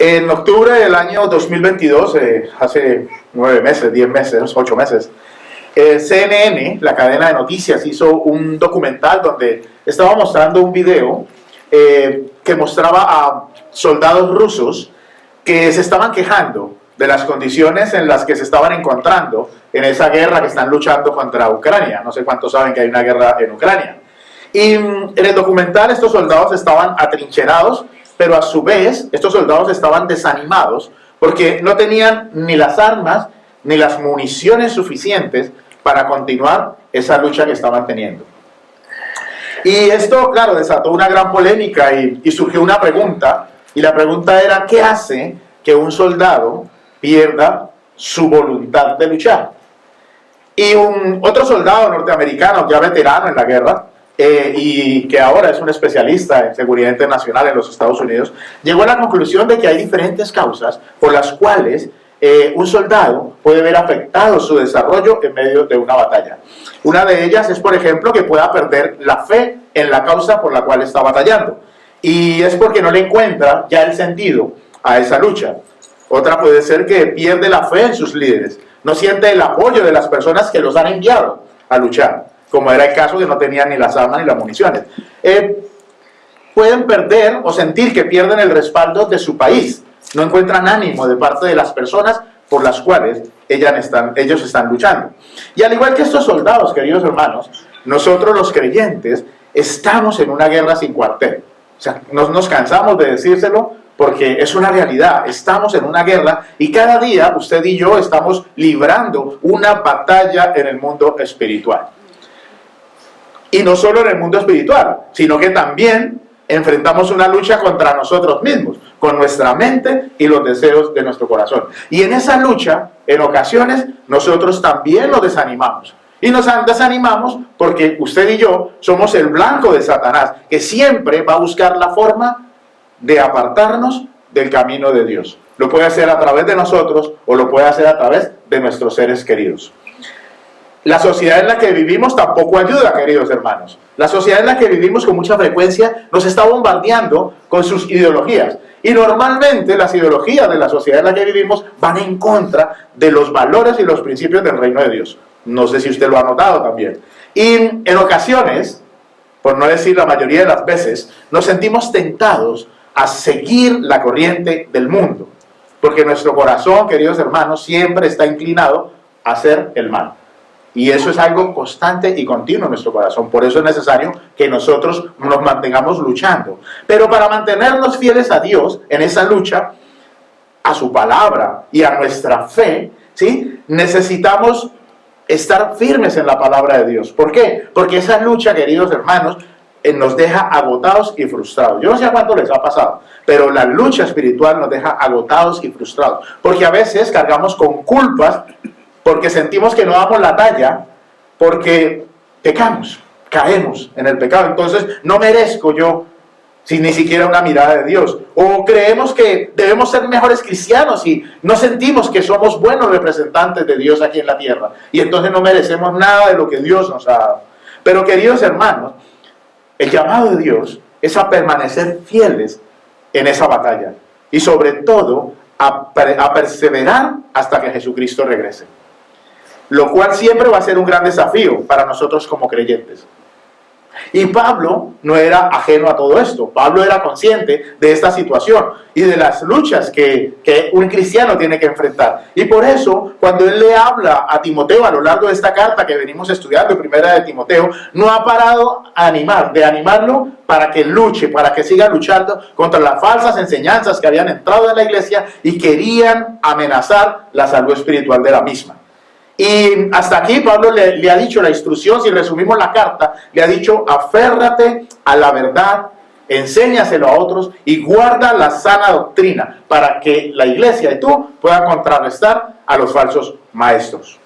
En octubre del año 2022, hace 9 meses, 10 meses, 8 meses, CNN, la cadena de noticias, hizo un documental donde estaba mostrando un video que mostraba a soldados rusos que se estaban quejando de las condiciones en las que se estaban encontrando en esa guerra que están luchando contra Ucrania. No sé cuántos saben que hay una guerra en Ucrania. Y en el documental estos soldados estaban atrincherados, pero a su vez estos soldados estaban desanimados porque no tenían ni las armas ni las municiones suficientes para continuar esa lucha que estaban teniendo. Y esto, claro, desató una gran polémica y surgió una pregunta, y la pregunta era: ¿qué hace que un soldado pierda su voluntad de luchar? Y otro soldado norteamericano, ya veterano en la guerra, y que ahora es un especialista en seguridad internacional en los Estados Unidos, llegó a la conclusión de que hay diferentes causas por las cuales un soldado puede ver afectado su desarrollo en medio de una batalla. Una de ellas es, por ejemplo, que pueda perder la fe en la causa por la cual está batallando, y es porque no le encuentra ya el sentido a esa lucha. Otra puede ser que pierde la fe en sus líderes, no siente el apoyo de las personas que los han enviado a luchar, como era el caso de no tenían ni las armas ni las municiones. Pueden perder o sentir que pierden el respaldo de su país, no encuentran ánimo de parte de las personas por las cuales ellos están luchando. Y al igual que estos soldados, queridos hermanos, nosotros los creyentes estamos en una guerra sin cuartel. O sea, nos cansamos de decírselo porque es una realidad. Estamos en una guerra y cada día usted y yo estamos librando una batalla en el mundo espiritual. Y no solo en el mundo espiritual, sino que también enfrentamos una lucha contra nosotros mismos, con nuestra mente y los deseos de nuestro corazón. Y en esa lucha, en ocasiones, nosotros también nos desanimamos. Y nos desanimamos porque usted y yo somos el blanco de Satanás, que siempre va a buscar la forma de apartarnos del camino de Dios. Lo puede hacer a través de nosotros o lo puede hacer a través de nuestros seres queridos. La sociedad en la que vivimos tampoco ayuda, queridos hermanos. La sociedad en la que vivimos con mucha frecuencia nos está bombardeando con sus ideologías. Y normalmente las ideologías de la sociedad en la que vivimos van en contra de los valores y los principios del reino de Dios. No sé si usted lo ha notado también. Y en ocasiones, por no decir la mayoría de las veces, nos sentimos tentados a seguir la corriente del mundo. Porque nuestro corazón, queridos hermanos, siempre está inclinado a hacer el mal. Y eso es algo constante y continuo en nuestro corazón. Por eso es necesario que nosotros nos mantengamos luchando. Pero para mantenernos fieles a Dios en esa lucha, a su palabra y a nuestra fe, ¿sí?, necesitamos estar firmes en la palabra de Dios. ¿Por qué? Porque esa lucha, queridos hermanos, nos deja agotados y frustrados. Yo no sé a cuánto les ha pasado, pero la lucha espiritual nos deja agotados y frustrados. Porque a veces cargamos con culpas, porque sentimos que no damos la talla, porque pecamos, caemos en el pecado. Entonces no merezco yo sin ni siquiera una mirada de Dios. O creemos que debemos ser mejores cristianos y no sentimos que somos buenos representantes de Dios aquí en la tierra. Y entonces no merecemos nada de lo que Dios nos ha dado. Pero queridos hermanos, el llamado de Dios es a permanecer fieles en esa batalla. Y sobre todo a perseverar hasta que Jesucristo regrese. Lo cual siempre va a ser un gran desafío para nosotros como creyentes. Y Pablo no era ajeno a todo esto. Pablo era consciente de esta situación y de las luchas que un cristiano tiene que enfrentar. Y por eso, cuando él le habla a Timoteo a lo largo de esta carta que venimos estudiando, primera de Timoteo, no ha parado de animarlo para que luche, para que siga luchando contra las falsas enseñanzas que habían entrado en la iglesia y querían amenazar la salud espiritual de la misma. Y hasta aquí Pablo le ha dicho la instrucción, si resumimos la carta, le ha dicho: aférrate a la verdad, enséñaselo a otros y guarda la sana doctrina para que la iglesia y tú puedan contrarrestar a los falsos maestros.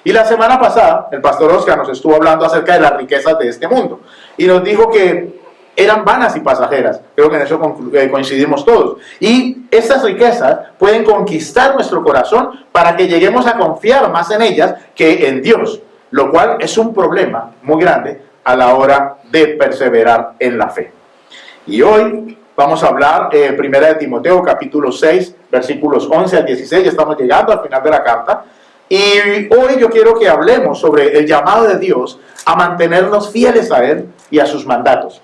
Y la semana pasada el pastor Oscar nos estuvo hablando acerca de las riquezas de este mundo y nos dijo que eran vanas y pasajeras. Creo que en eso coincidimos todos. Y estas riquezas pueden conquistar nuestro corazón para que lleguemos a confiar más en ellas que en Dios, lo cual es un problema muy grande a la hora de perseverar en la fe. Y hoy Vamos a hablar, primera de Timoteo, capítulo 6, versículos 11 al 16. Ya estamos llegando al final de la carta. Y hoy yo quiero que hablemos sobre el llamado de Dios a mantenernos fieles a Él y a sus mandatos.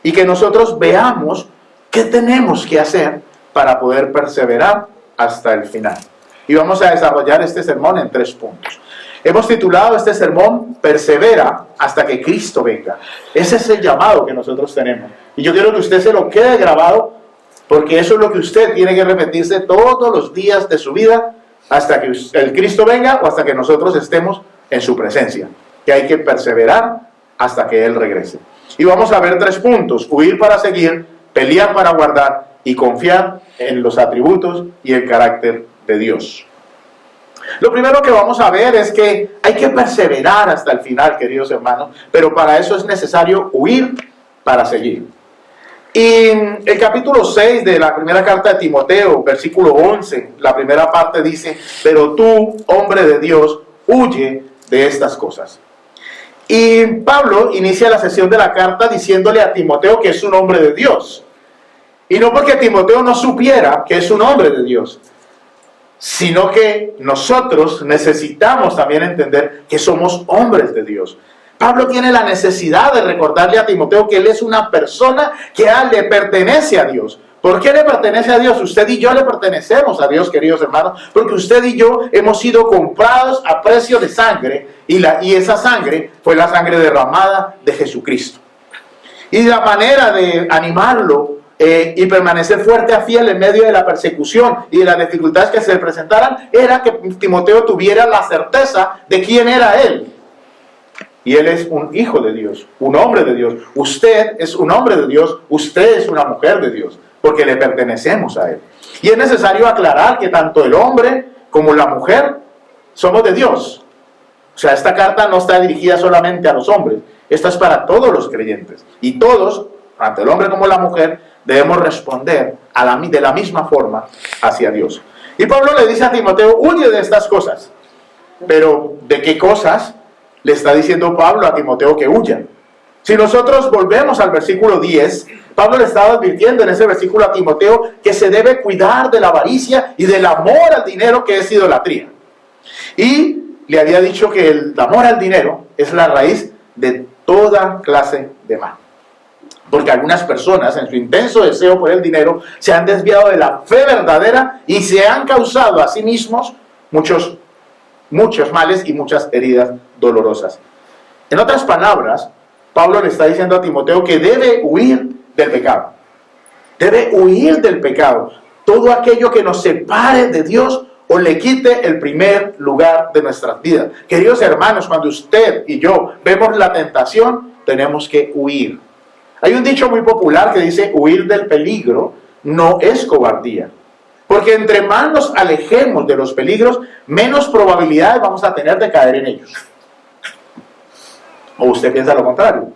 Y que nosotros veamos qué tenemos que hacer para poder perseverar hasta el final. Y vamos a desarrollar este sermón en 3 puntos. Hemos titulado este sermón, Persevera hasta que Cristo venga. Ese es el llamado que nosotros tenemos. Y yo quiero que usted se lo quede grabado, porque eso es lo que usted tiene que repetirse todos los días de su vida, hasta que el Cristo venga o hasta que nosotros estemos en su presencia. Que hay que perseverar hasta que Él regrese. Y vamos a ver 3 puntos: huir para seguir, pelear para guardar y confiar en los atributos y el carácter de Dios. Lo primero que vamos a ver es que hay que perseverar hasta el final, queridos hermanos, pero para eso es necesario huir para seguir. Y el capítulo 6 de la primera carta de Timoteo, versículo 11, la primera parte dice: pero tú, hombre de Dios, huye de estas cosas. Y Pablo inicia la sesión de la carta diciéndole a Timoteo que es un hombre de Dios. Y no porque Timoteo no supiera que es un hombre de Dios, sino que nosotros necesitamos también entender que somos hombres de Dios. Pablo tiene la necesidad de recordarle a Timoteo que él es una persona que le pertenece a Dios. ¿Por qué le pertenece a Dios? Usted y yo le pertenecemos a Dios, queridos hermanos, porque usted y yo hemos sido comprados a precio de sangre, y esa sangre fue la sangre derramada de Jesucristo. Y la manera de animarlo y permanecer fuerte a fiel en medio de la persecución y de las dificultades que se le presentaran era que Timoteo tuviera la certeza de quién era él. Y él es un hijo de Dios, un hombre de Dios. Usted es un hombre de Dios, usted es una mujer de Dios, porque le pertenecemos a Él. Y es necesario aclarar que tanto el hombre como la mujer somos de Dios. O sea, esta carta no está dirigida solamente a los hombres, esta es para todos los creyentes. Y todos, tanto el hombre como la mujer, debemos responder de la misma forma hacia Dios. Y Pablo le dice a Timoteo: huye de estas cosas. Pero, ¿de qué cosas le está diciendo Pablo a Timoteo que huya? Si nosotros volvemos al versículo 10, Pablo le estaba advirtiendo en ese versículo a Timoteo que se debe cuidar de la avaricia y del amor al dinero, que es idolatría. Y le había dicho que el amor al dinero es la raíz de toda clase de mal. Porque algunas personas, en su intenso deseo por el dinero, se han desviado de la fe verdadera y se han causado a sí mismos muchos males y muchas heridas dolorosas. En otras palabras, Pablo le está diciendo a Timoteo que debe huir del pecado. Debe huir del pecado. Todo aquello que nos separe de Dios o le quite el primer lugar de nuestras vidas. Queridos hermanos, cuando usted y yo vemos la tentación, tenemos que huir. Hay un dicho muy popular que dice: huir del peligro no es cobardía. Porque entre más nos alejemos de los peligros, menos probabilidades vamos a tener de caer en ellos. ¿O usted piensa lo contrario?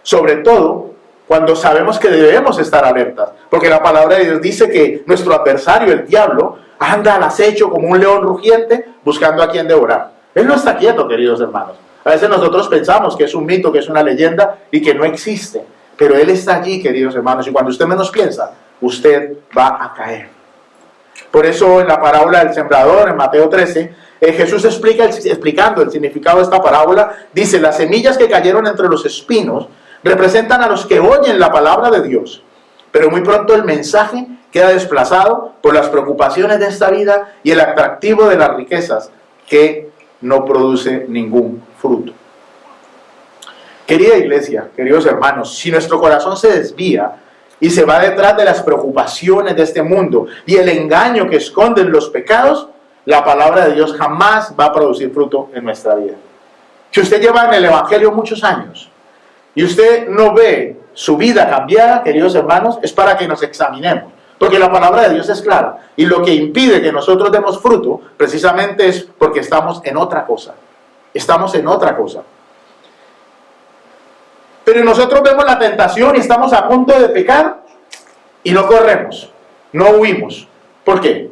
Sobre todo cuando sabemos que debemos estar alertas. Porque la palabra de Dios dice que nuestro adversario, el diablo, anda al acecho como un león rugiente buscando a quien devorar. Él no está quieto, queridos hermanos. A veces nosotros pensamos que es un mito, que es una leyenda y que no existe. Pero Él está allí, queridos hermanos. Y cuando usted menos piensa, usted va a caer. Por eso en la parábola del sembrador, en Mateo 13, Jesús explicando el significado de esta parábola, dice: las semillas que cayeron entre los espinos representan a los que oyen la palabra de Dios, pero muy pronto el mensaje queda desplazado por las preocupaciones de esta vida y el atractivo de las riquezas, que no produce ningún fruto. Querida iglesia, queridos hermanos, si nuestro corazón se desvía y se va detrás de las preocupaciones de este mundo y el engaño que esconden los pecados, la palabra de Dios jamás va a producir fruto en nuestra vida. Si usted lleva en el Evangelio muchos años y usted no ve su vida cambiada, queridos hermanos, es para que nos examinemos. Porque la palabra de Dios es clara. Y lo que impide que nosotros demos fruto, precisamente es porque estamos en otra cosa. Estamos en otra cosa. Pero nosotros vemos la tentación y estamos a punto de pecar y no corremos, no huimos. ¿Por qué?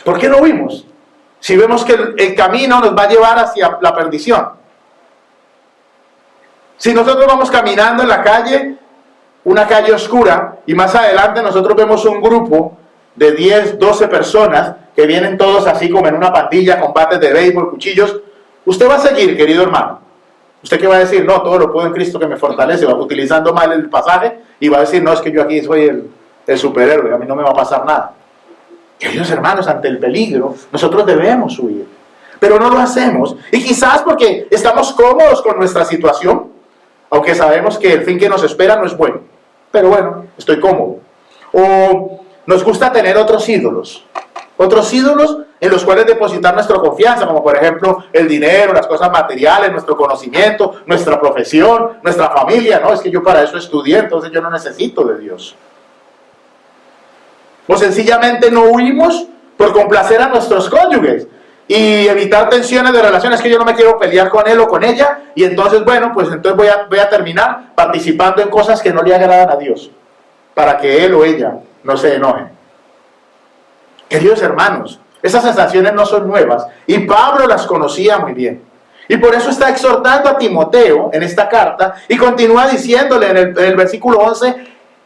¿Por qué no huimos? Si vemos que el camino nos va a llevar hacia la perdición. Si nosotros vamos caminando en la calle una calle oscura y más adelante nosotros vemos un grupo de 10, 12 personas que vienen todos así como en una pandilla con bates de béisbol, cuchillos, usted va a seguir, querido hermano. ¿Usted qué va a decir? No, todo lo puedo en Cristo que me fortalece, va utilizando mal el pasaje y va a decir, no, es que yo aquí soy el superhéroe, a mí no me va a pasar nada. Queridos hermanos, ante el peligro, nosotros debemos huir. Pero no lo hacemos. Y quizás porque estamos cómodos con nuestra situación, aunque sabemos que el fin que nos espera no es bueno. Pero bueno, estoy cómodo. O nos gusta tener otros ídolos en los cuales depositar nuestra confianza, como por ejemplo el dinero, las cosas materiales, nuestro conocimiento, nuestra profesión, nuestra familia. No, es que yo para eso estudié, entonces yo no necesito de Dios. O sencillamente no huimos por complacer a nuestros cónyuges y evitar tensiones de relaciones, que yo no me quiero pelear con él o con ella, y entonces, bueno, pues entonces voy a terminar participando en cosas que no le agradan a Dios, para que él o ella no se enojen. Queridos hermanos, esas sensaciones no son nuevas, y Pablo las conocía muy bien. Y por eso está exhortando a Timoteo en esta carta, y continúa diciéndole en el versículo 11,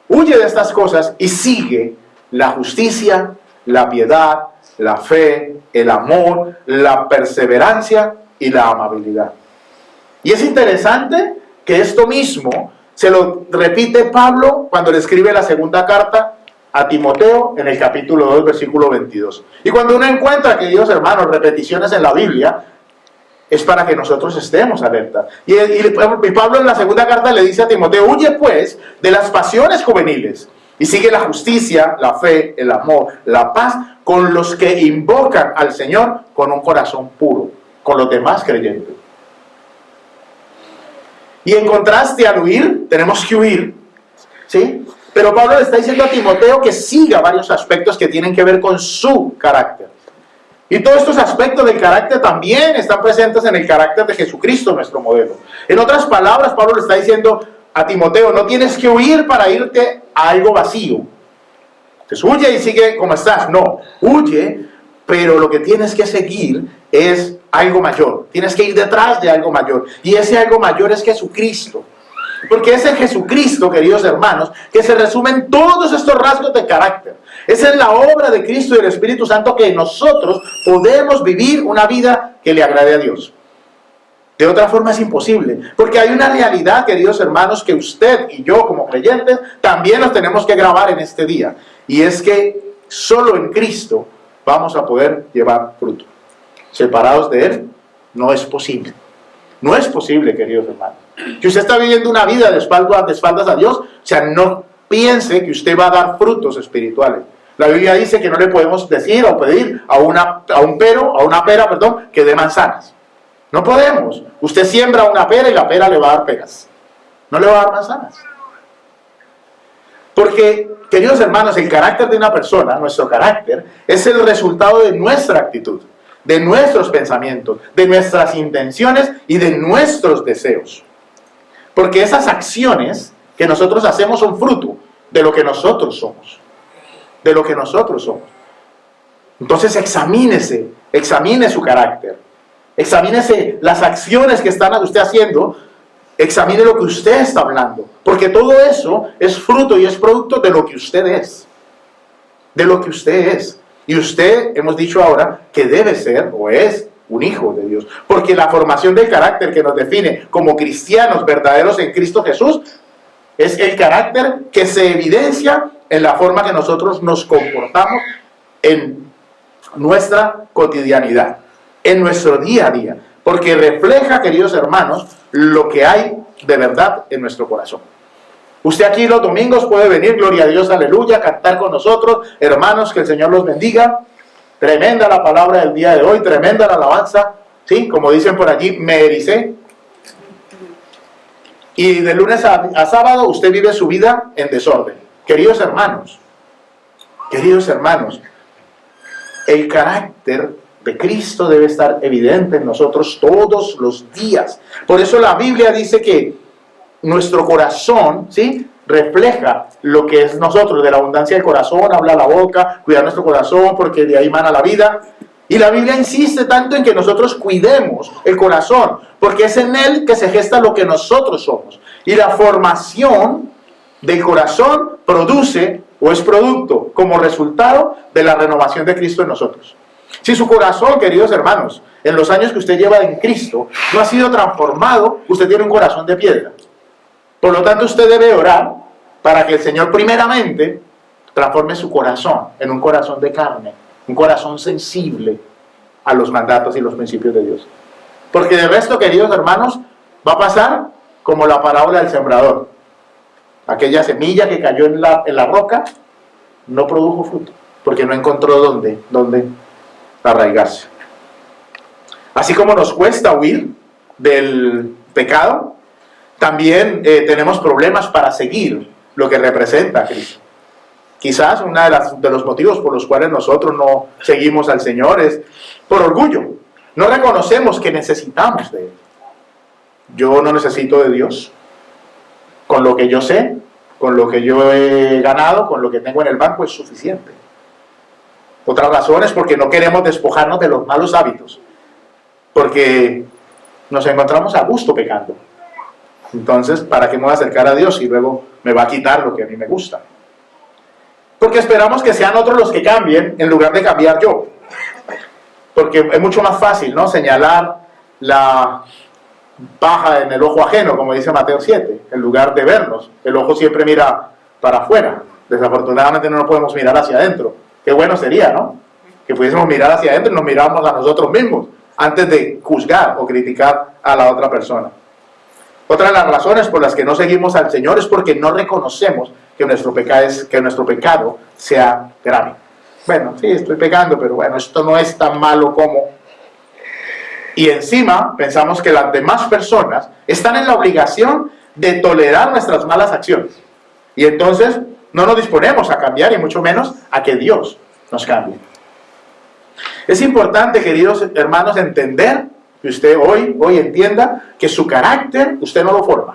huye de estas cosas y sigue la justicia, la piedad, la fe, el amor, la perseverancia y la amabilidad. Y es interesante que esto mismo se lo repite Pablo cuando le escribe la segunda carta a Timoteo en el capítulo 2, versículo 22. Y cuando uno encuentra, queridos hermanos, repeticiones en la Biblia, es para que nosotros estemos alerta. Y Pablo en la segunda carta le dice a Timoteo, huye pues de las pasiones juveniles y sigue la justicia, la fe, el amor, la paz con los que invocan al Señor con un corazón puro, con los demás creyentes. Y en contraste al huir, tenemos que huir, ¿sí? Pero Pablo le está diciendo a Timoteo que siga varios aspectos que tienen que ver con su carácter. Y todos estos aspectos del carácter también están presentes en el carácter de Jesucristo, nuestro modelo. En otras palabras, Pablo le está diciendo a Timoteo, no tienes que huir para irte a algo vacío. Entonces huye y sigue como estás. No, huye, pero lo que tienes que seguir es algo mayor. Tienes que ir detrás de algo mayor. Y ese algo mayor es Jesucristo. Porque es en Jesucristo, queridos hermanos, que se resumen todos estos rasgos de carácter. Es en la obra de Cristo y del Espíritu Santo que nosotros podemos vivir una vida que le agrade a Dios. De otra forma es imposible, porque hay una realidad, queridos hermanos, que usted y yo como creyentes también nos tenemos que grabar en este día. Y es que solo en Cristo vamos a poder llevar fruto. Separados de Él, no es posible. No es posible, queridos hermanos. Que usted está viviendo una vida de espaldas a Dios, o sea, no piense que usted va a dar frutos espirituales. La Biblia dice que no le podemos decir o pedir a una pera, que dé manzanas. No podemos. Usted siembra una pera y la pera le va a dar peras. No le va a dar manzanas. Porque, queridos hermanos, el carácter de una persona, nuestro carácter, es el resultado de nuestra actitud, de nuestros pensamientos, de nuestras intenciones y de nuestros deseos. Porque esas acciones que nosotros hacemos son fruto de lo que nosotros somos. De lo que nosotros somos. Entonces examine su carácter. Examínese las acciones que está usted haciendo. Examine lo que usted está hablando. Porque todo eso es fruto y es producto de lo que usted es. De lo que usted es. Y usted, hemos dicho ahora, que debe ser o es un hijo de Dios. Porque la formación del carácter que nos define como cristianos verdaderos en Cristo Jesús es el carácter que se evidencia en la forma que nosotros nos comportamos en nuestra cotidianidad, en nuestro día a día. Porque refleja, queridos hermanos, lo que hay de verdad en nuestro corazón. Usted aquí los domingos puede venir, gloria a Dios, aleluya, cantar con nosotros. Hermanos, que el Señor los bendiga. Tremenda la palabra del día de hoy, tremenda la alabanza. ¿Sí? Como dicen por allí, me ericé. Y de lunes a sábado usted vive su vida en desorden. Queridos hermanos, el carácter de Cristo debe estar evidente en nosotros todos los días. Por eso la Biblia dice que nuestro corazón, ¿sí?, refleja lo que es nosotros. De la abundancia del corazón habla la boca. Cuidar nuestro corazón porque de ahí mana la vida. Y la Biblia insiste tanto en que nosotros cuidemos el corazón, porque es en él que se gesta lo que nosotros somos. Y la formación del corazón produce o es producto como resultado de la renovación de Cristo en nosotros. Si su corazón, queridos hermanos, en los años que usted lleva en Cristo, no ha sido transformado, usted tiene un corazón de piedra. Por lo tanto, usted debe orar para que el Señor primeramente transforme su corazón en un corazón de carne, un corazón sensible a los mandatos y los principios de Dios. Porque de resto, queridos hermanos, va a pasar como la parábola del sembrador. Aquella semilla que cayó en la roca no produjo fruto, porque no encontró dónde arraigarse. Así como nos cuesta huir del pecado, también tenemos problemas para seguir lo que representa a Cristo. Quizás uno de los motivos por los cuales nosotros no seguimos al Señor es por orgullo. No reconocemos que necesitamos de Él. Yo no necesito de Dios. Con lo que yo sé, con lo que yo he ganado, con lo que tengo en el banco es suficiente. Otra razón es porque no queremos despojarnos de los malos hábitos, porque nos encontramos a gusto pecando. Entonces, ¿para qué me voy a acercar a Dios y luego me va a quitar lo que a mí me gusta? Porque esperamos que sean otros los que cambien en lugar de cambiar yo. Porque es mucho más fácil, ¿no?, señalar la paja en el ojo ajeno, como dice Mateo 7, en lugar de vernos. El ojo siempre mira para afuera. Desafortunadamente no nos podemos mirar hacia adentro. Qué bueno sería, ¿no?, que pudiésemos mirar hacia adentro y nos miráramos a nosotros mismos antes de juzgar o criticar a la otra persona. Otra de las razones por las que no seguimos al Señor es porque no reconocemos que nuestro pecado sea grave. Bueno, sí, estoy pecando, pero bueno, esto no es tan malo como... Y encima pensamos que las demás personas están en la obligación de tolerar nuestras malas acciones. Y entonces no nos disponemos a cambiar y mucho menos a que Dios nos cambie. Es importante, queridos hermanos, entender que usted hoy entienda que su carácter usted no lo forma.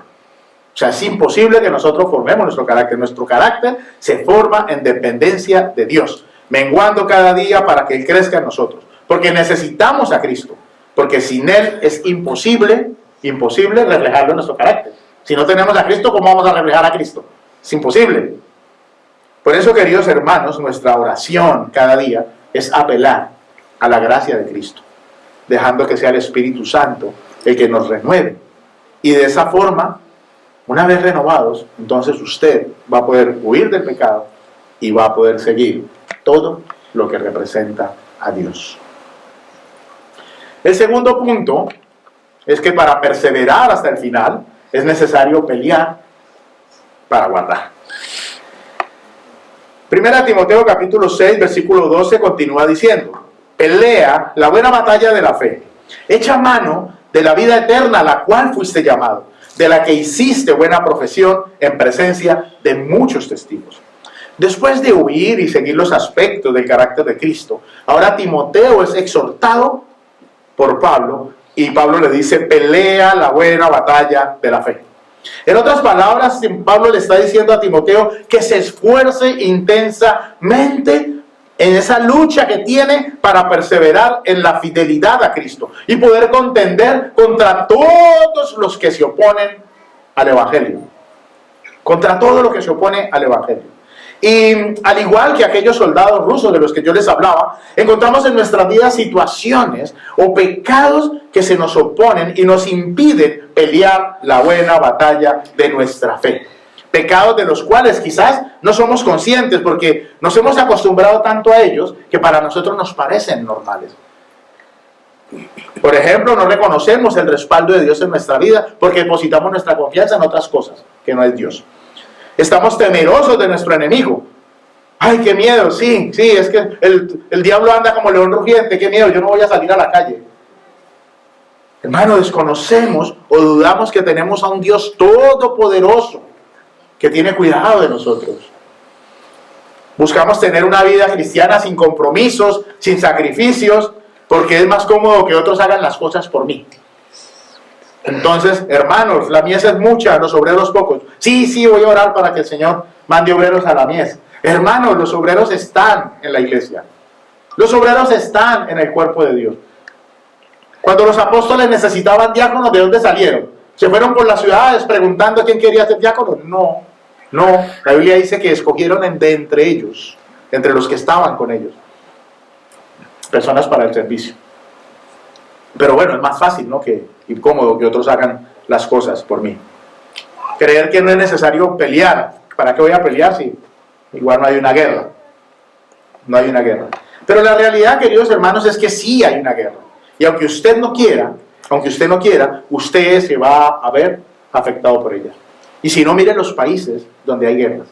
O sea, es imposible que nosotros formemos nuestro carácter. Nuestro carácter se forma en dependencia de Dios, menguando cada día para que Él crezca en nosotros. Porque necesitamos a Cristo. Porque sin Él es imposible reflejarlo en nuestro carácter. Si no tenemos a Cristo, ¿cómo vamos a reflejar a Cristo? Es imposible. Por eso, queridos hermanos, nuestra oración cada día es apelar a la gracia de Cristo, dejando que sea el Espíritu Santo el que nos renueve. Y de esa forma, una vez renovados, entonces usted va a poder huir del pecado y va a poder seguir todo lo que representa a Dios. El segundo punto es que para perseverar hasta el final es necesario pelear para guardar. 1 Timoteo capítulo 6, versículo 12 continúa diciendo: pelea la buena batalla de la fe, echa mano de la vida eterna a la cual fuiste llamado, de la que hiciste buena profesión en presencia de muchos testigos. Después de huir y seguir los aspectos del carácter de Cristo, ahora Timoteo es exhortado por Pablo, y Pablo le dice: pelea la buena batalla de la fe. En otras palabras, Pablo le está diciendo a Timoteo que se esfuerce intensamente en esa lucha que tiene para perseverar en la fidelidad a Cristo y poder contender contra todos los que se oponen al Evangelio. Contra todo lo que se opone al Evangelio. Y al igual que aquellos soldados rusos de los que yo les hablaba, encontramos en nuestras vidas situaciones o pecados que se nos oponen y nos impiden pelear la buena batalla de nuestra fe. Pecados de los cuales quizás no somos conscientes porque nos hemos acostumbrado tanto a ellos que para nosotros nos parecen normales. Por ejemplo, no reconocemos el respaldo de Dios en nuestra vida porque depositamos nuestra confianza en otras cosas que no es Dios. Estamos temerosos de nuestro enemigo. Ay, qué miedo, sí, es que el diablo anda como león rugiente, qué miedo, yo no voy a salir a la calle. Hermano, desconocemos o dudamos que tenemos a un Dios todopoderoso que tiene cuidado de nosotros. Buscamos tener una vida cristiana sin compromisos, sin sacrificios, porque es más cómodo que otros hagan las cosas por mí. Entonces, hermanos, la mies es mucha, los obreros pocos. Sí, voy a orar para que el Señor mande obreros a la mies. Hermanos, los obreros están en la iglesia. Los obreros están en el cuerpo de Dios. Cuando los apóstoles necesitaban diáconos, ¿de dónde salieron? ¿Se fueron por las ciudades preguntando quién quería ser diácono? No. No, la Biblia dice que escogieron de entre ellos, entre los que estaban con ellos, personas para el servicio. Pero bueno, es más fácil, ¿no?, y cómodo que otros hagan las cosas por mí. Creer que no es necesario pelear. ¿Para qué voy a pelear si igual no hay una guerra? No hay una guerra. Pero la realidad, queridos hermanos, es que sí hay una guerra. Y aunque usted no quiera, usted se va a ver afectado por ella. Y si no, mire los países donde hay guerras.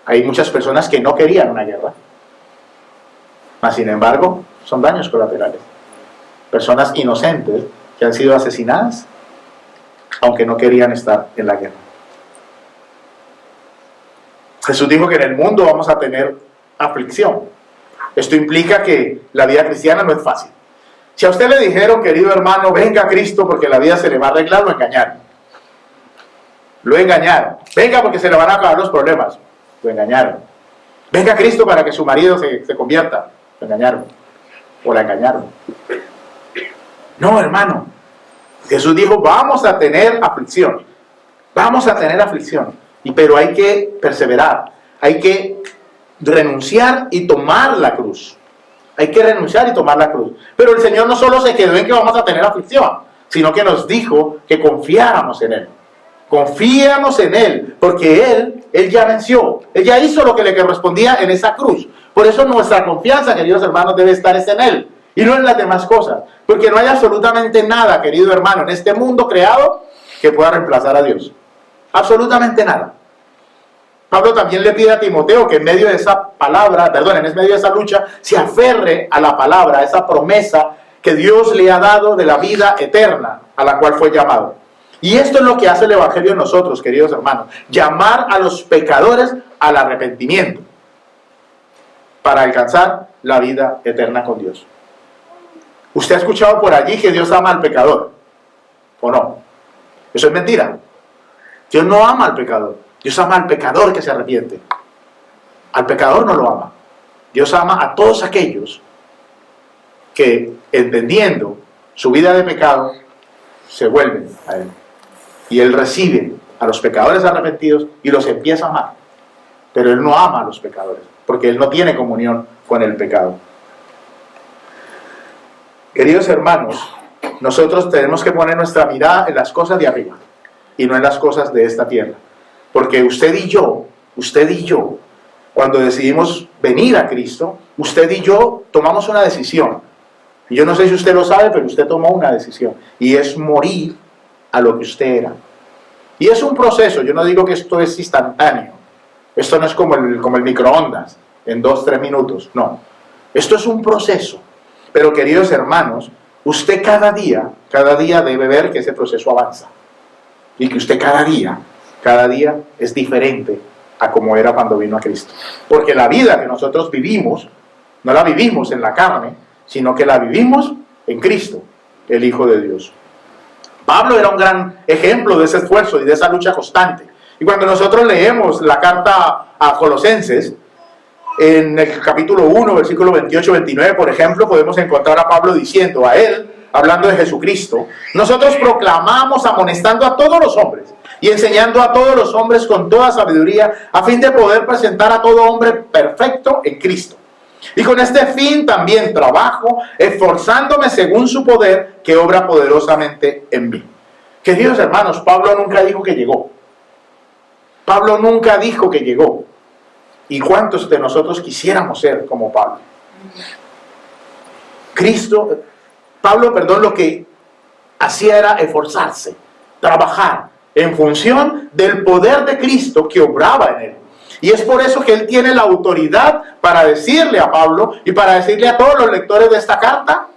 Hay muchas personas que no querían una guerra. Mas, sin embargo, son daños colaterales. Personas inocentes que han sido asesinadas, aunque no querían estar en la guerra. Jesús dijo que en el mundo vamos a tener aflicción. Esto implica que la vida cristiana no es fácil. Si a usted le dijeron, querido hermano, venga a Cristo porque la vida se le va a arreglar, lo engañaron. Lo engañaron. Venga porque se le van a acabar los problemas. Lo engañaron. Venga a Cristo para que su marido se convierta. Lo engañaron. O la engañaron. No, hermano. Jesús dijo, vamos a tener aflicción. Vamos a tener aflicción. Pero hay que perseverar. Hay que renunciar y tomar la cruz. Hay que renunciar y tomar la cruz. Pero el Señor no solo se quedó en que vamos a tener aflicción, sino que nos dijo que confiáramos en Él. Confiamos en Él, porque Él ya venció. Él ya hizo lo que le correspondía en esa cruz. Por eso nuestra confianza, queridos hermanos, debe estar en Él y no en las demás cosas. Porque no hay absolutamente nada, querido hermano, en este mundo creado que pueda reemplazar a Dios. Absolutamente nada. Pablo también le pide a Timoteo que en medio de esa en medio de esa lucha, se aferre a la palabra, a esa promesa que Dios le ha dado de la vida eterna, a la cual fue llamado. Y esto es lo que hace el Evangelio en nosotros, queridos hermanos. Llamar a los pecadores al arrepentimiento para alcanzar la vida eterna con Dios. ¿Usted ha escuchado por allí que Dios ama al pecador? ¿O no? Eso es mentira. Dios no ama al pecador. Dios ama al pecador que se arrepiente. Al pecador no lo ama. Dios ama a todos aquellos que, entendiendo su vida de pecado, se vuelven a Él. Y Él recibe a los pecadores arrepentidos y los empieza a amar. Pero Él no ama a los pecadores, porque Él no tiene comunión con el pecado. Queridos hermanos, nosotros tenemos que poner nuestra mirada en las cosas de arriba y no en las cosas de esta tierra. Porque usted y yo, cuando decidimos venir a Cristo, usted y yo tomamos una decisión. Y yo no sé si usted lo sabe, pero usted tomó una decisión. Y es morir a lo que usted era. Y es un proceso. Yo no digo que esto es instantáneo. Esto no es como el microondas, en 2-3 minutos. No. Esto es un proceso. Pero, queridos hermanos, usted cada día debe ver que ese proceso avanza. Y que usted cada día es diferente a como era cuando vino a Cristo. Porque la vida que nosotros vivimos, no la vivimos en la carne, sino que la vivimos en Cristo, el Hijo de Dios. Pablo era un gran ejemplo de ese esfuerzo y de esa lucha constante. Y cuando nosotros leemos la carta a Colosenses, en el capítulo 1, versículo 28-29, por ejemplo, podemos encontrar a Pablo diciendo a él, hablando de Jesucristo, nosotros proclamamos amonestando a todos los hombres y enseñando a todos los hombres con toda sabiduría, a fin de poder presentar a todo hombre perfecto en Cristo. Y con este fin también trabajo, esforzándome según su poder, que obra poderosamente en mí. Queridos hermanos, Pablo nunca dijo que llegó. Pablo nunca dijo que llegó. ¿Y cuántos de nosotros quisiéramos ser como Pablo? Pablo, lo que hacía era esforzarse, trabajar en función del poder de Cristo que obraba en él. Y es por eso que él tiene la autoridad para decirle a Pablo y para decirle a todos los lectores de esta carta,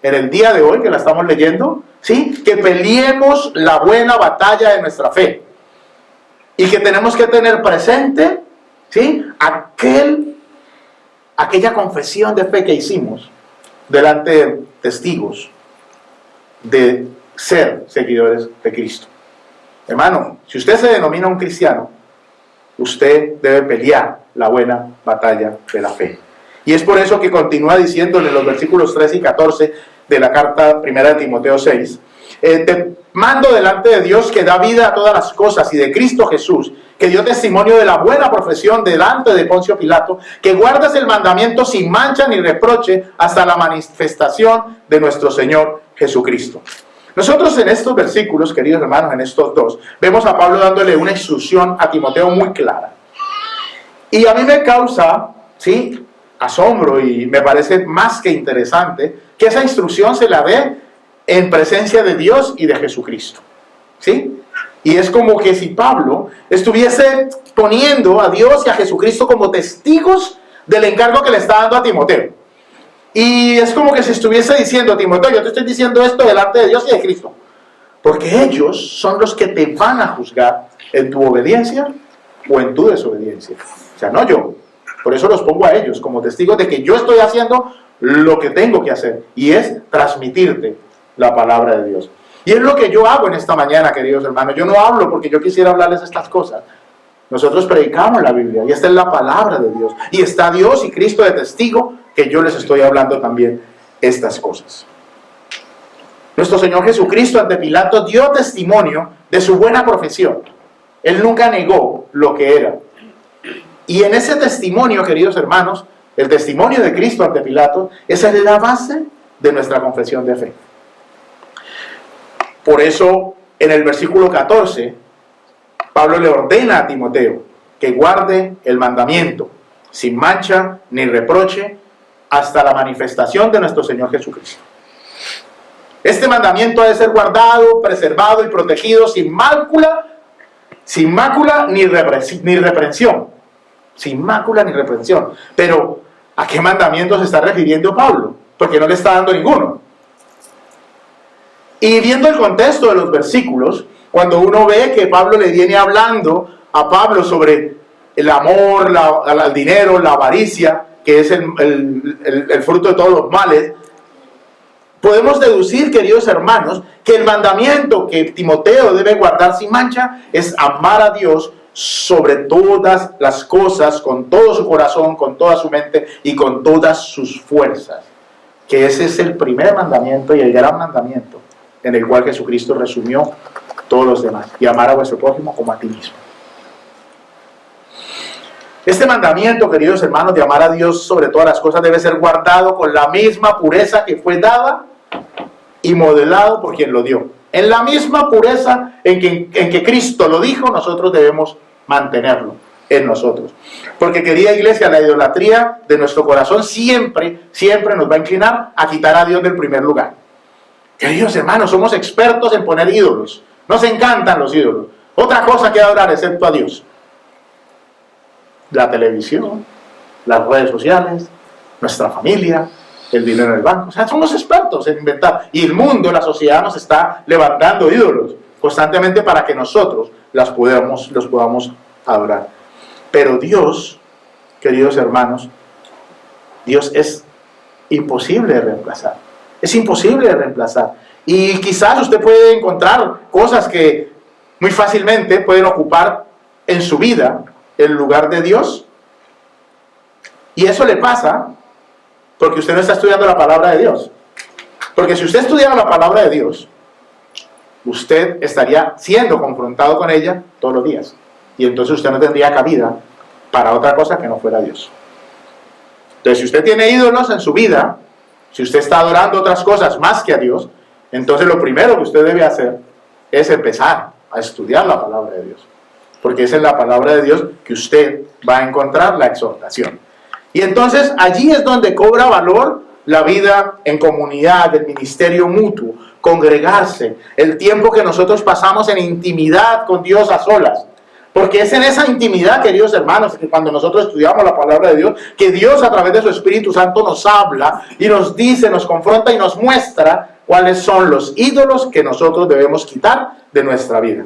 en el día de hoy que la estamos leyendo, ¿sí?, que peleemos la buena batalla de nuestra fe. Y que tenemos que tener presente, ¿sí?, aquella confesión de fe que hicimos delante de testigos de ser seguidores de Cristo. Hermano, si usted se denomina un cristiano, usted debe pelear la buena batalla de la fe. Y es por eso que continúa diciéndole en los versículos 13 y 14 de la carta primera de Timoteo 6, te mando delante de Dios que da vida a todas las cosas y de Cristo Jesús, que dio testimonio de la buena profesión delante de Poncio Pilato, que guardas el mandamiento sin mancha ni reproche hasta la manifestación de nuestro Señor Jesucristo. Nosotros en estos versículos, queridos hermanos, en estos dos, vemos a Pablo dándole una instrucción a Timoteo muy clara. Y a mí me causa, ¿sí?, asombro y me parece más que interesante que esa instrucción se la dé en presencia de Dios y de Jesucristo, ¿sí? Y es como que si Pablo estuviese poniendo a Dios y a Jesucristo como testigos del encargo que le está dando a Timoteo. Y es como que si estuviese diciendo: Timoteo, yo te estoy diciendo esto delante de Dios y de Cristo, porque ellos son los que te van a juzgar en tu obediencia o en tu desobediencia. O sea, no yo. Por eso los pongo a ellos como testigos de que yo estoy haciendo lo que tengo que hacer, y es transmitirte la palabra de Dios. Y es lo que yo hago en esta mañana, queridos hermanos. Yo no hablo porque yo quisiera hablarles estas cosas. Nosotros predicamos la Biblia, y esta es la palabra de Dios. Y está Dios y Cristo de testigo que yo les estoy hablando también estas cosas. Nuestro Señor Jesucristo ante Pilato dio testimonio de su buena profesión. Él nunca negó lo que era. Y en ese testimonio, queridos hermanos, el testimonio de Cristo ante Pilato, esa es la base de nuestra confesión de fe. Por eso, en el versículo 14, Pablo le ordena a Timoteo que guarde el mandamiento sin mancha ni reproche hasta la manifestación de nuestro Señor Jesucristo. Este mandamiento ha de ser guardado, preservado y protegido sin mácula ni reprensión. Sin mácula ni reprensión. Pero, ¿a qué mandamiento se está refiriendo Pablo? Porque no le está dando ninguno. Y viendo el contexto de los versículos, cuando uno ve que Pablo le viene hablando a Pablo sobre el amor, el dinero, la avaricia, que es el fruto de todos los males, podemos deducir, queridos hermanos, que el mandamiento que Timoteo debe guardar sin mancha es amar a Dios sobre todas las cosas, con todo su corazón, con toda su mente y con todas sus fuerzas. Que ese es el primer mandamiento y el gran mandamiento en el cual Jesucristo resumió todos los demás: y amar a vuestro prójimo como a ti mismo. Este mandamiento, queridos hermanos, de amar a Dios sobre todas las cosas debe ser guardado con la misma pureza que fue dada y modelado por quien lo dio. En la misma pureza en que Cristo lo dijo, nosotros debemos mantenerlo en nosotros. Porque, querida iglesia, la idolatría de nuestro corazón siempre nos va a inclinar a quitar a Dios del primer lugar. Queridos hermanos, somos expertos en poner ídolos. Nos encantan los ídolos. Otra cosa que adorar excepto a Dios: la televisión, las redes sociales, nuestra familia, el dinero en el banco. O sea, somos expertos en inventar. Y el mundo, la sociedad nos está levantando ídolos constantemente para que nosotros los podamos adorar. Pero Dios, queridos hermanos, Dios es imposible de reemplazar. Es imposible de reemplazar. Y quizás usted puede encontrar cosas que muy fácilmente pueden ocupar en su vida el lugar de Dios. Y eso le pasa porque usted no está estudiando la palabra de Dios. Porque si usted estudiara la palabra de Dios, usted estaría siendo confrontado con ella todos los días. Y entonces usted no tendría cabida para otra cosa que no fuera Dios. Entonces, si usted tiene ídolos en su vida, si usted está adorando otras cosas más que a Dios, entonces lo primero que usted debe hacer es empezar a estudiar la palabra de Dios. Porque es en la palabra de Dios que usted va a encontrar la exhortación. Y entonces allí es donde cobra valor la vida en comunidad, el ministerio mutuo, congregarse, el tiempo que nosotros pasamos en intimidad con Dios a solas. Porque es en esa intimidad, queridos hermanos, que cuando nosotros estudiamos la palabra de Dios, que Dios a través de su Espíritu Santo nos habla y nos dice, nos confronta y nos muestra cuáles son los ídolos que nosotros debemos quitar de nuestra vida.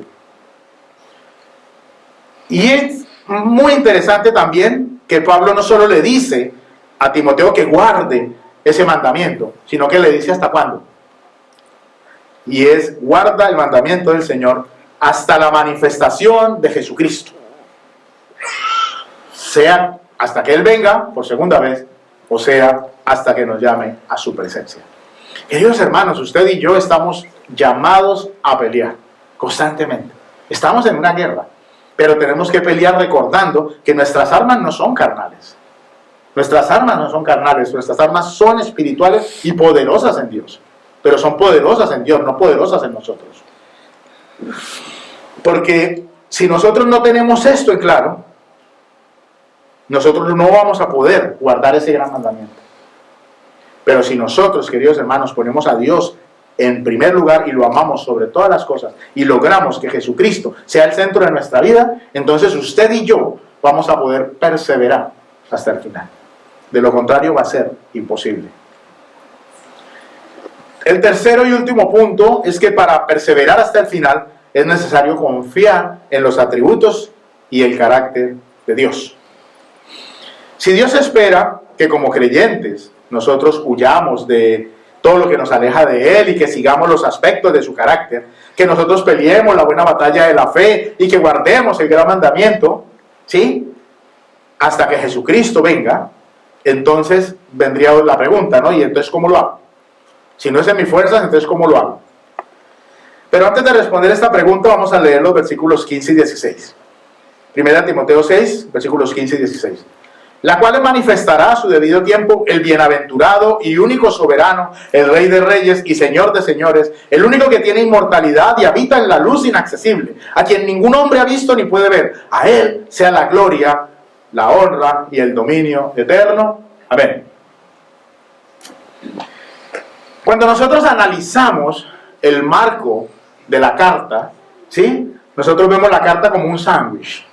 Y es muy interesante también que Pablo no solo le dice a Timoteo que guarde ese mandamiento, sino que le dice hasta cuándo. Y es: guarda el mandamiento del Señor hasta la manifestación de Jesucristo. Sea hasta que Él venga por segunda vez, o sea hasta que nos llame a su presencia. Queridos hermanos, usted y yo estamos llamados a pelear constantemente. Estamos en una guerra, pero tenemos que pelear recordando que nuestras armas no son carnales. Nuestras armas no son carnales, nuestras armas son espirituales y poderosas en Dios. Pero son poderosas en Dios, no poderosas en nosotros. Porque si nosotros no tenemos esto en claro, nosotros no vamos a poder guardar ese gran mandamiento. Pero si nosotros, queridos hermanos, ponemos a Dios en primer lugar y lo amamos sobre todas las cosas y logramos que Jesucristo sea el centro de nuestra vida, entonces usted y yo vamos a poder perseverar hasta el final. De lo contrario va a ser imposible. El tercero y último punto es que para perseverar hasta el final es necesario confiar en los atributos y el carácter de Dios. Si Dios espera que como creyentes nosotros huyamos de todo lo que nos aleja de Él y que sigamos los aspectos de su carácter, que nosotros peleemos la buena batalla de la fe y que guardemos el gran mandamiento, ¿sí? Hasta que Jesucristo venga, entonces vendría la pregunta, ¿no? ¿Y entonces cómo lo hago? Si no es en mis fuerzas, entonces ¿cómo lo hago? Pero antes de responder esta pregunta, vamos a leer los versículos 15 y 16. Primera Timoteo 6, versículos 15 y 16. La cual manifestará a su debido tiempo el bienaventurado y único soberano, el Rey de reyes y Señor de señores, el único que tiene inmortalidad y habita en la luz inaccesible, a quien ningún hombre ha visto ni puede ver. A Él sea la gloria, la honra y el dominio eterno. Amén. Cuando nosotros analizamos el marco de la carta, ¿sí? Nosotros vemos la carta como un sándwich.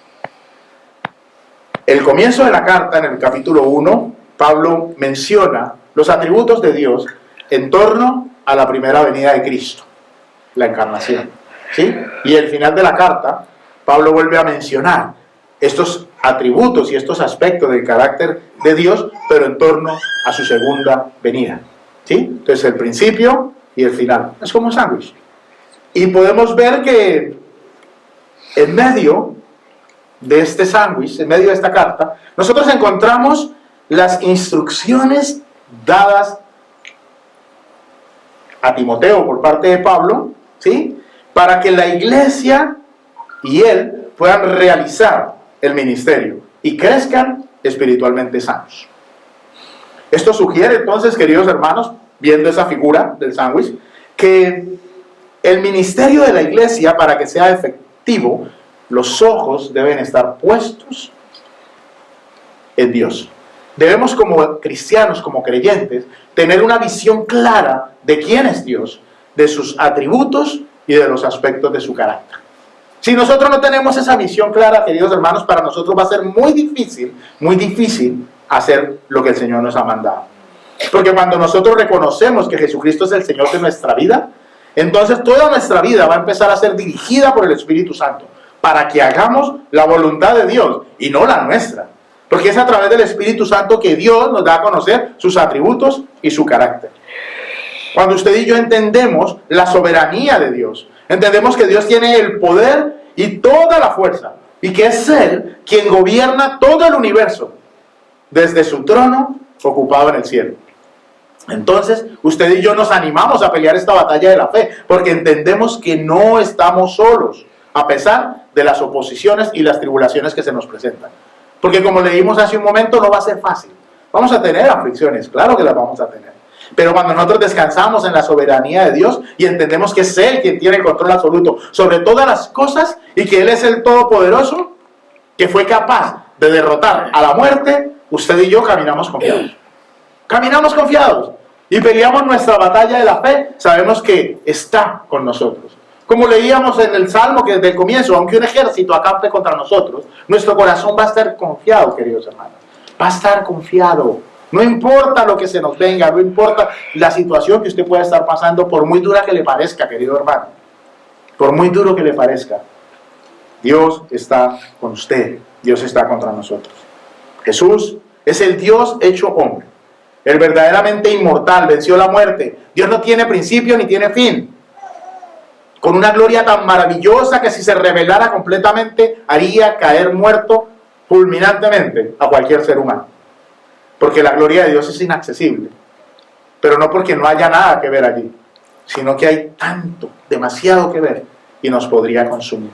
El comienzo de la carta, en el capítulo 1, Pablo menciona los atributos de Dios en torno a la primera venida de Cristo, la encarnación, ¿sí? Y el final de la carta, Pablo vuelve a mencionar estos atributos y estos aspectos del carácter de Dios, pero en torno a su segunda venida, ¿sí? Entonces el principio y el final, es como un sándwich. Y podemos ver que en medio de este sándwich, en medio de esta carta, nosotros encontramos las instrucciones dadas a Timoteo por parte de Pablo, ¿sí? Para que la iglesia y él puedan realizar el ministerio y crezcan espiritualmente sanos. Esto sugiere entonces, queridos hermanos, viendo esa figura del sándwich, que el ministerio de la iglesia, para que sea efectivo, los ojos deben estar puestos en Dios. Debemos como cristianos, como creyentes, tener una visión clara de quién es Dios, de sus atributos y de los aspectos de su carácter. Si nosotros no tenemos esa visión clara, queridos hermanos, para nosotros va a ser muy difícil hacer lo que el Señor nos ha mandado. Porque cuando nosotros reconocemos que Jesucristo es el Señor de nuestra vida, entonces toda nuestra vida va a empezar a ser dirigida por el Espíritu Santo, para que hagamos la voluntad de Dios y no la nuestra. Porque es a través del Espíritu Santo que Dios nos da a conocer sus atributos y su carácter. Cuando usted y yo entendemos la soberanía de Dios, entendemos que Dios tiene el poder y toda la fuerza, y que es Él quien gobierna todo el universo, desde su trono ocupado en el cielo. Entonces, usted y yo nos animamos a pelear esta batalla de la fe, porque entendemos que no estamos solos, a pesar de las oposiciones y las tribulaciones que se nos presentan. Porque como leímos hace un momento, no va a ser fácil. Vamos a tener aflicciones, claro que las vamos a tener. Pero cuando nosotros descansamos en la soberanía de Dios y entendemos que es Él quien tiene el control absoluto sobre todas las cosas y que Él es el Todopoderoso, que fue capaz de derrotar a la muerte, usted y yo caminamos confiados. Caminamos confiados y peleamos nuestra batalla de la fe. Sabemos que está con nosotros. Como leíamos en el Salmo, que desde el comienzo, aunque un ejército acampe contra nosotros, nuestro corazón va a estar confiado, queridos hermanos. Va a estar confiado. No importa lo que se nos venga, no importa la situación que usted pueda estar pasando, por muy dura que le parezca, querido hermano. Por muy duro que le parezca. Dios está con usted. Dios está contra nosotros. Jesús es el Dios hecho hombre. El verdaderamente inmortal, venció la muerte. Dios no tiene principio ni tiene fin. Con una gloria tan maravillosa que si se revelara completamente, haría caer muerto fulminantemente a cualquier ser humano. Porque la gloria de Dios es inaccesible. pero no porque no haya nada que ver allí, sino que hay tanto, demasiado que ver, y nos podría consumir.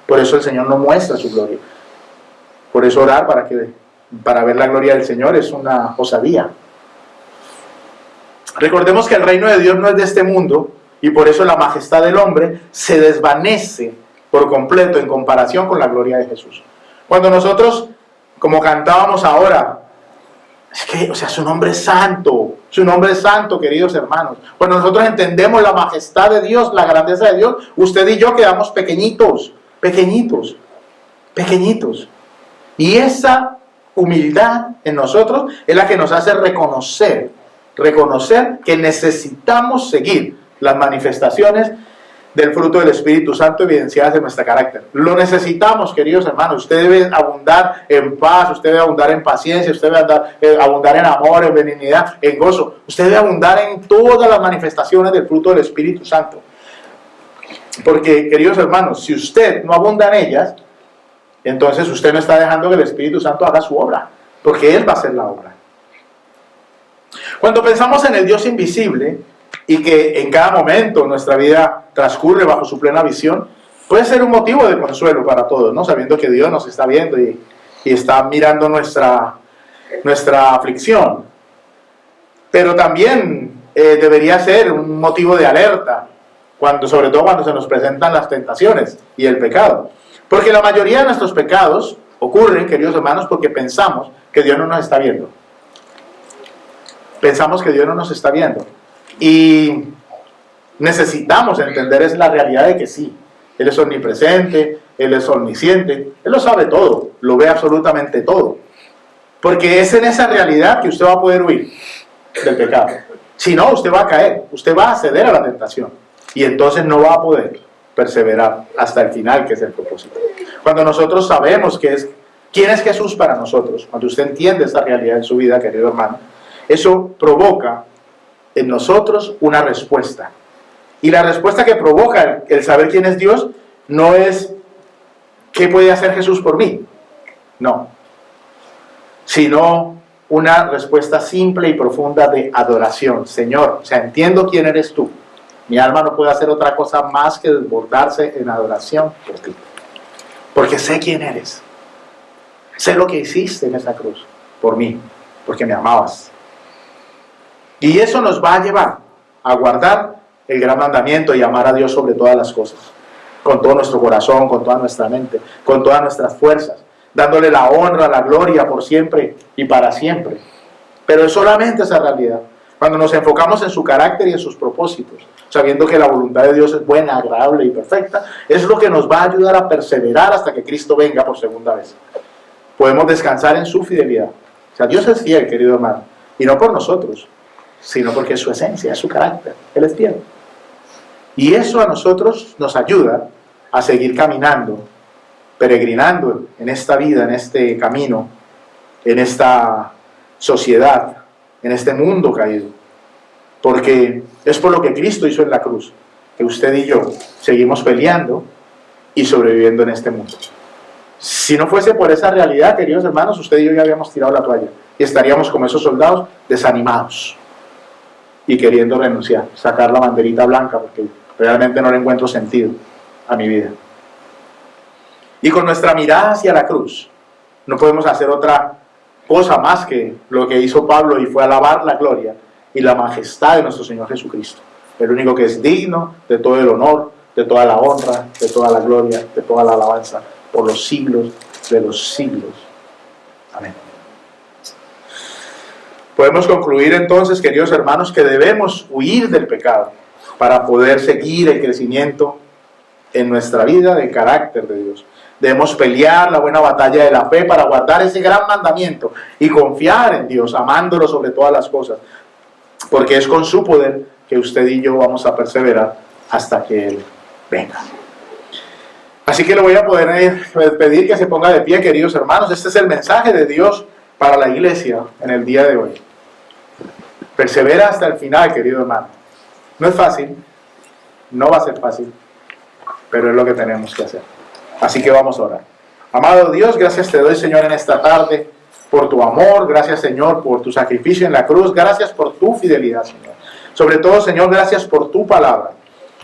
Por eso el Señor no muestra su gloria. Por eso orar para ver la gloria del Señor es una osadía. Recordemos que el reino de Dios no es de este mundo, y por eso la majestad del hombre se desvanece por completo en comparación con la gloria de Jesús. Cuando nosotros, como cantábamos ahora, es que, su nombre es santo, queridos hermanos. Cuando nosotros entendemos la majestad de Dios, la grandeza de Dios, usted y yo quedamos pequeñitos. Y esa humildad en nosotros es la que nos hace reconocer que necesitamos seguir las manifestaciones del fruto del Espíritu Santo evidenciadas en nuestro carácter. Lo necesitamos, queridos hermanos. Usted debe abundar en paz, usted debe abundar en paciencia, usted debe abundar en amor, en benignidad, en gozo. Usted debe abundar en todas las manifestaciones del fruto del Espíritu Santo. Porque, queridos hermanos, si usted no abunda en ellas, entonces usted no está dejando que el Espíritu Santo haga su obra, porque Él va a hacer la obra. Cuando pensamos en el Dios invisible, y que en cada momento nuestra vida transcurre bajo su plena visión, puede ser un motivo de consuelo para todos, ¿no? Sabiendo que Dios nos está viendo y está mirando nuestra aflicción. Pero también debería ser un motivo de alerta, sobre todo cuando se nos presentan las tentaciones y el pecado. Porque la mayoría de nuestros pecados ocurren, queridos hermanos, porque pensamos que Dios no nos está viendo. Pensamos que Dios no nos está viendo. Y necesitamos entender la realidad de que sí, Él es omnipresente, Él es omnisciente, Él lo sabe todo, lo ve absolutamente todo. Porque es en esa realidad que usted va a poder huir del pecado. Si no, usted va a caer, usted va a ceder a la tentación y entonces no va a poder perseverar hasta el final, que es el propósito. Cuando nosotros sabemos quién es Jesús para nosotros, cuando usted entiende esta realidad en su vida, querido hermano, eso provoca en nosotros una respuesta. Y la respuesta que provoca el saber quién es Dios no es ¿qué puede hacer Jesús por mí? No. Sino una respuesta simple y profunda de adoración. Señor, entiendo quién eres tú. Mi alma no puede hacer otra cosa más que desbordarse en adoración por ti. Porque sé quién eres. Sé lo que hiciste en esa cruz por mí, porque me amabas. Y eso nos va a llevar a guardar el gran mandamiento y amar a Dios sobre todas las cosas, con todo nuestro corazón, con toda nuestra mente, con todas nuestras fuerzas, dándole la honra, la gloria por siempre y para siempre. Pero es solamente esa realidad. Cuando nos enfocamos en su carácter y en sus propósitos, sabiendo que la voluntad de Dios es buena, agradable y perfecta, es lo que nos va a ayudar a perseverar hasta que Cristo venga por segunda vez. Podemos descansar en su fidelidad. Dios es fiel, querido hermano, y no por nosotros, sino porque es su esencia, es su carácter. Él es fiel. Y eso a nosotros nos ayuda a seguir caminando, peregrinando en esta vida, en este camino, en esta sociedad, en este mundo caído. Porque es por lo que Cristo hizo en la cruz, que usted y yo seguimos peleando y sobreviviendo en este mundo. Si no fuese por esa realidad, queridos hermanos, usted y yo ya habíamos tirado la toalla y estaríamos como esos soldados desanimados y queriendo renunciar, sacar la banderita blanca porque realmente no le encuentro sentido a mi vida. Y con nuestra mirada hacia la cruz no podemos hacer otra cosa más que lo que hizo Pablo, y fue alabar la gloria y la majestad de nuestro Señor Jesucristo, el único que es digno de todo el honor, de toda la honra, de toda la gloria, de toda la alabanza por los siglos de los siglos. Amén. Podemos concluir entonces, queridos hermanos, que debemos huir del pecado para poder seguir el crecimiento en nuestra vida de carácter de Dios. Debemos pelear la buena batalla de la fe para guardar ese gran mandamiento y confiar en Dios, amándolo sobre todas las cosas, porque es con su poder que usted y yo vamos a perseverar hasta que Él venga. Así que le voy a poder pedir que se ponga de pie, queridos hermanos. Este es el mensaje de Dios para la iglesia en el día de hoy. Persevera hasta el final, querido hermano. No es fácil, no va a ser fácil, pero es lo que tenemos que hacer. Así que vamos a orar. Amado Dios, gracias te doy, Señor, en esta tarde por tu amor, gracias, Señor, por tu sacrificio en la cruz, gracias por tu fidelidad, Señor. Sobre todo, Señor, gracias por tu palabra,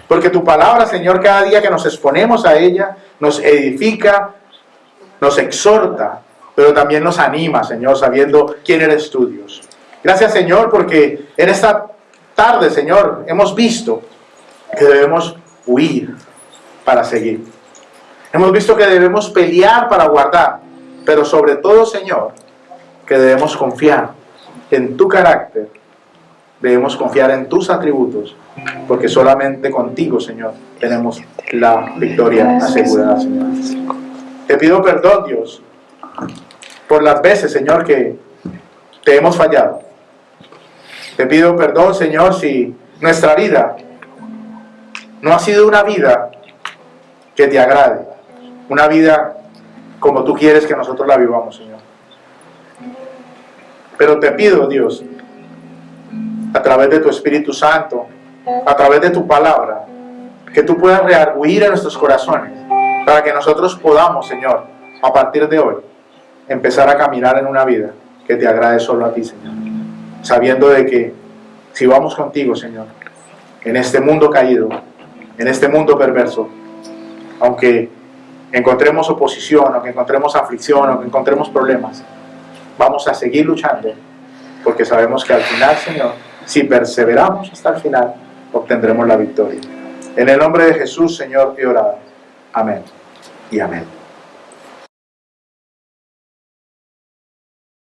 porque tu palabra, Señor, cada día que nos exponemos a ella, nos edifica, nos exhorta, pero también nos anima, Señor, sabiendo quién eres tú, Dios. Gracias, Señor, porque en esta tarde, Señor, hemos visto que debemos huir para seguir. Hemos visto que debemos pelear para guardar, pero sobre todo, Señor, que debemos confiar en tu carácter, debemos confiar en tus atributos, porque solamente contigo, Señor, tenemos la victoria asegurada, Señor. Te pido perdón, Dios, por las veces, Señor, que te hemos fallado. Te pido perdón, Señor, si nuestra vida no ha sido una vida que te agrade, una vida como tú quieres que nosotros la vivamos, Señor. Pero te pido, Dios, a través de tu Espíritu Santo, a través de tu palabra, que tú puedas reargüir en nuestros corazones, para que nosotros podamos, Señor, a partir de hoy, empezar a caminar en una vida que te agrade solo a ti, Señor. Sabiendo de que si vamos contigo, Señor, en este mundo caído, en este mundo perverso, aunque encontremos oposición, aunque encontremos aflicción, aunque encontremos problemas, vamos a seguir luchando, porque sabemos que al final, Señor, si perseveramos hasta el final, obtendremos la victoria. En el nombre de Jesús, Señor, he orado. Amén y amén.